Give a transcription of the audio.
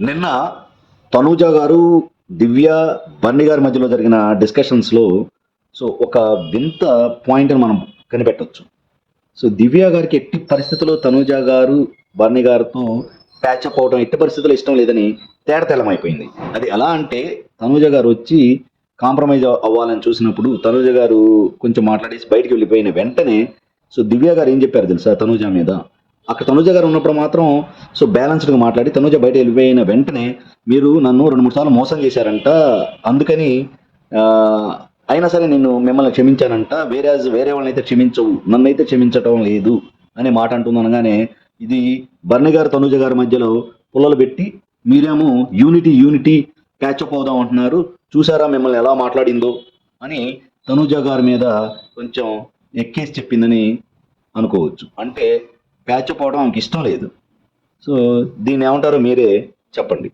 నిన్న తనూజ గారు, దివ్య, బన్నీ గారి మధ్యలో జరిగిన డిస్కషన్స్‌లో ఒక వింత పాయింట్‌ని మనం కనిపెట్టొచ్చు. దివ్య గారికి ఎట్టి పరిస్థితిలో తనూజ గారు, బన్నీ గారితో ప్యాచప్ అవ్వడం ఎట్టి పరిస్థితుల్లో ఇష్టం లేదని తేటతెల్లమైపోయింది. అది ఎలా అంటే తనూజ గారు వచ్చి కాంప్రమైజ్ అవ్వాలని చూసినప్పుడు తనూజ గారు కొంచెం మాట్లాడేసి బయటికి వెళ్ళిపోయిన వెంటనే దివ్య గారు ఏం చెప్పారో తెలుసా తనూజ మీద? అక్కడ తనూజ గారు ఉన్నప్పుడు మాత్రం బ్యాలెన్స్డ్‌గా మాట్లాడి తనూజ బయట వెళ్ళిపోయిన వెంటనే మీరు నన్ను 2, 3 సార్లు మోసం చేశారంట. అందుకని అయినా సరే నేను మిమ్మల్ని క్షమించానంట. వేరే వాళ్ళనైతే క్షమించవు. నన్నైతే క్షమించటం లేదు అనే మాట అంటుందనగానే ఇది బర్ని గారు, తనూజ గారి మధ్యలో పుల్లలు పెట్టి మీరేమో యూనిటీ క్యాచప్ అవుదాం అంటున్నారు. చూసారా మిమ్మల్ని ఎలా మాట్లాడిందో అని తనూజ గారి మీద కొంచెం ఎక్కేసి చెప్పిందని అనుకోవచ్చు. అంటే ప్యాచప్ అవడం ఆమెకి ఇష్టం లేదు. దీన్ని ఏమంటారో మీరే చెప్పండి.